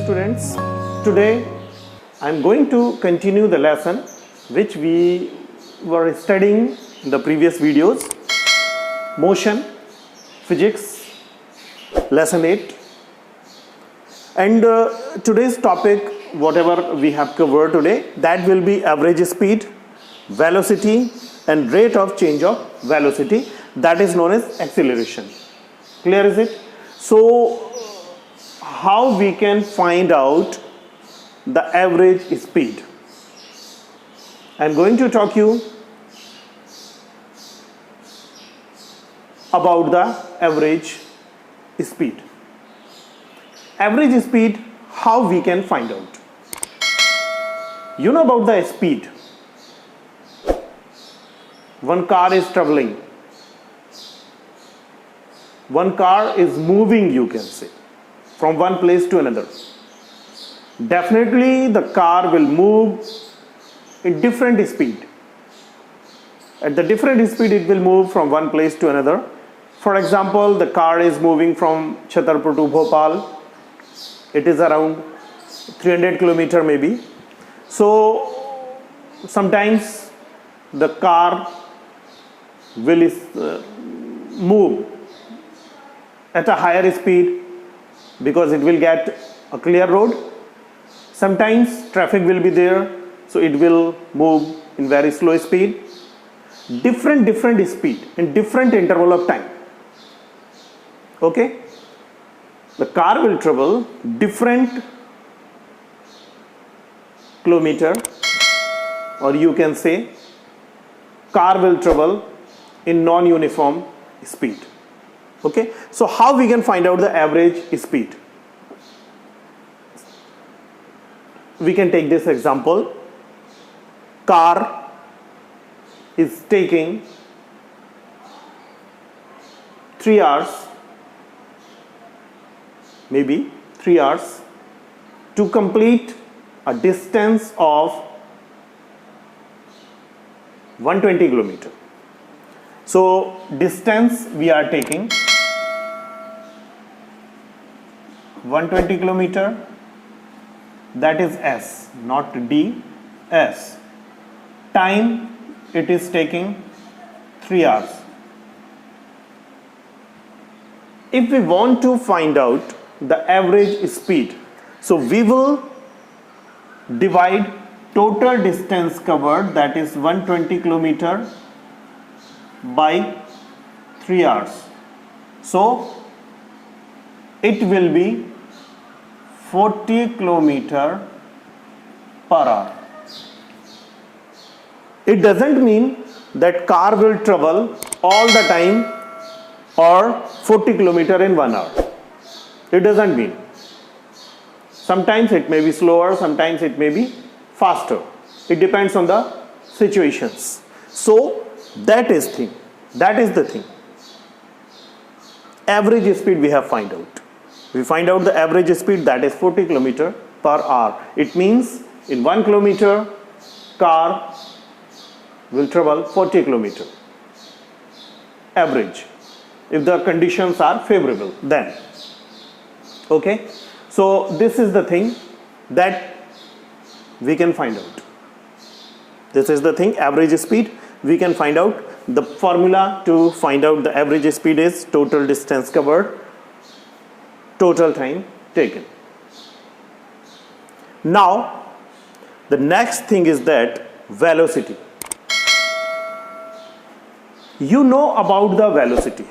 students. Today I am going to continue the lesson which we were studying in the previous videos. Motion, physics, lesson 8. And today's topic, whatever we have covered today, that will be average speed, velocity and rate of change of velocity, that is known as acceleration. Clear is it? So how we can find out the average speed? I am going to talk you about the average speed. Average speed, how we can find out? You know about the speed. One car is traveling. One car is moving, you can say, from one place to another. Definitely the car will move in different speed. At the different speed it will move from one place to another. For example, the car is moving from Chhatarpur to Bhopal. It is around 300 kilometer maybe. So sometimes the car will move at a higher speed because it will get a clear road. Sometimes traffic will be there, so it will move in very slow speed. Different speed in different interval of time. Okay? The car will travel different kilometer, or you can say car will travel in non-uniform speed. Okay, so how we can find out the average speed? We can take this example. Car is taking 3 hours, maybe 3 hours, to complete a distance of 120 kilometer. So distance we are taking 120 kilometer, that is S, not D, S. Time it is taking 3 hours. If we want to find out the average speed, so we will divide total distance covered, that is 120 kilometer, by 3 hours. So it will be 40 kilometer per hour. It doesn't mean that car will travel all the time or 40 kilometer in 1 hour. It doesn't mean. Sometimes it may be slower, sometimes it may be faster. It depends on the situations. So that is the thing. Average speed we have find out. We find out the average speed, that is 40 kilometer per hour. It means in 1 kilometer car will travel 40 kilometer. Average. If the conditions are favorable, then. Okay. So this is the thing that we can find out. This is the thing, average speed we can find out. The formula to find out the average speed is total distance covered, total time taken. Now the next thing is that velocity. You know about the velocity.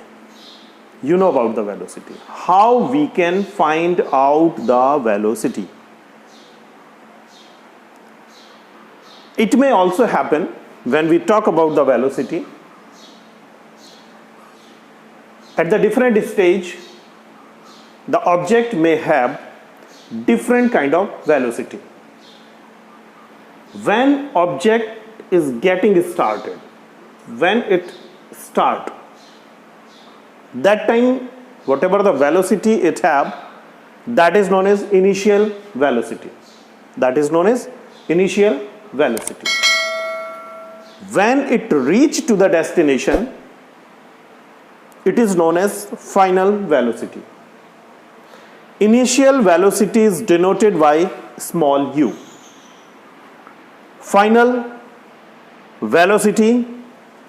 You know about the velocity. How we can find out the velocity? It may also happen when we talk about the velocity. At the different stage, the object may have different kind of velocity. When object is getting started, when it start, that time whatever the velocity it have, that is known as initial velocity. That is known as initial velocity. When it reach to the destination, it is known as final velocity. Initial velocity is denoted by small u. Final velocity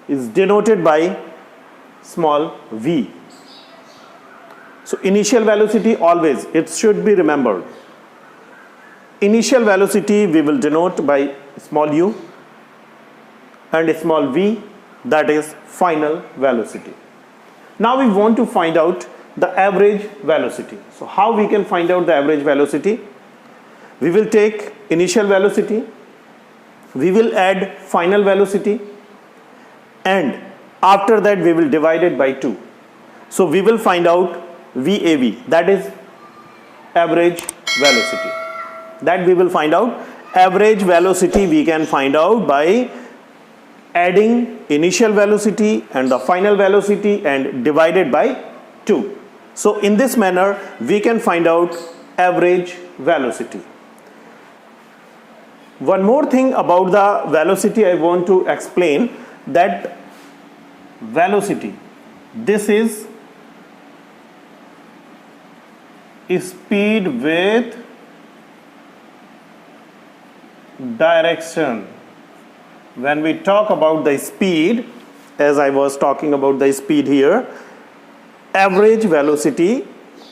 is denoted by small v. So initial velocity always, it should be remembered. Initial velocity we will denote by small u and small v, that is final velocity. Now we want to find out the average velocity. So how we can find out the average velocity? We will take initial velocity, we will add final velocity, and after that we will divide it by 2. So we will find out VAV, that is average velocity. That we will find out. Average velocity we can find out by adding initial velocity and the final velocity and divided by 2. So in this manner we can find out average velocity. One more thing about the velocity I want to explain, that velocity, this is speed with direction. When we talk about the speed, as I was talking about the speed here, average velocity,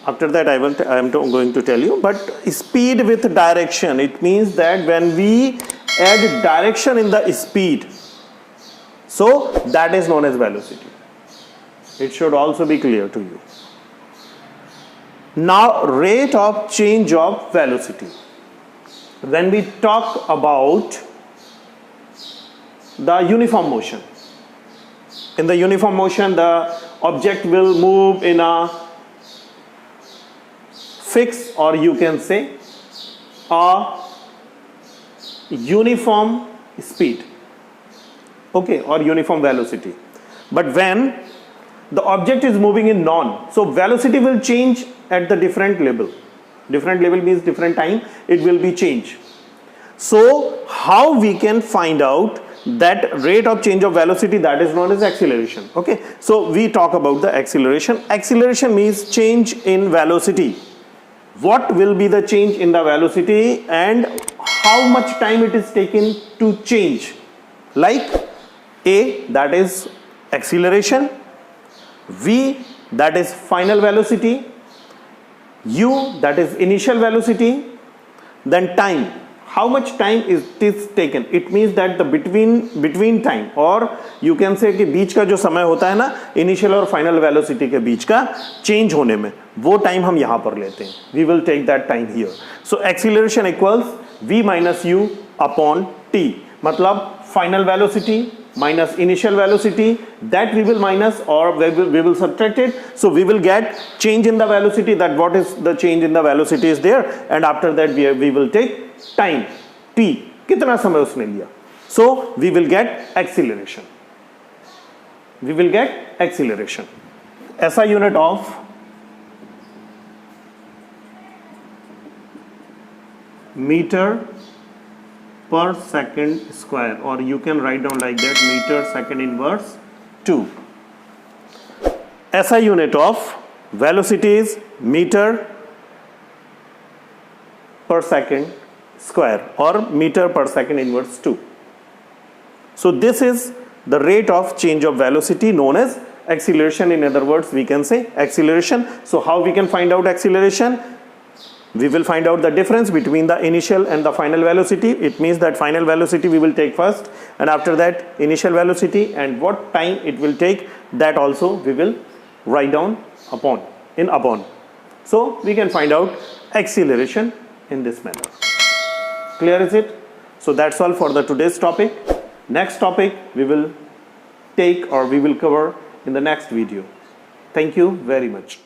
after that I am going to tell you, but speed with direction, it means that when we add direction in the speed, so that is known as velocity. It should also be clear to you. Now rate of change of velocity. When we talk about the uniform motion, in the uniform motion the object will move in a fixed, or you can say a uniform speed, okay, or uniform velocity. But when the object is moving in non, so velocity will change at the different level. Different level means different time it will be changed. So how we can find out that rate of change of velocity? That is known as acceleration. Okay, so we talk about the acceleration. Acceleration means change in velocity. What will be the change in the velocity and how much time it is taken to change? Like A, that is acceleration, V, that is final velocity, U, that is initial velocity, then time. How much time is this taken? It means that the between time, or you can say कि बीच का जो समय होता है ना initial और final velocity के बीच का change होने में, वो time हम यहाँ पर लेते हैं. We will take that time here. So acceleration equals v minus u upon t. मतलब final velocity minus initial velocity, that we will minus, or we will subtract it. So we will get change in the velocity, that what is the change in the velocity is there, and after that we will take time t, कितना समय उसने लिया. So we will get acceleration. We will get acceleration. SI unit of meter per second square, or you can write down like that, meter second inverse 2. SI unit of velocity is meter per second square, or meter per second inverse 2. So this is the rate of change of velocity known as acceleration. In other words, we can say acceleration. So how we can find out acceleration? We will find out the difference between the initial and the final velocity. It means that final velocity we will take first, and after that initial velocity, and what time it will take, that also we will write down upon. So we can find out acceleration in this manner. Clear is it? So that's all for the today's topic. Next topic we will take, or we will cover in the next video. Thank you very much.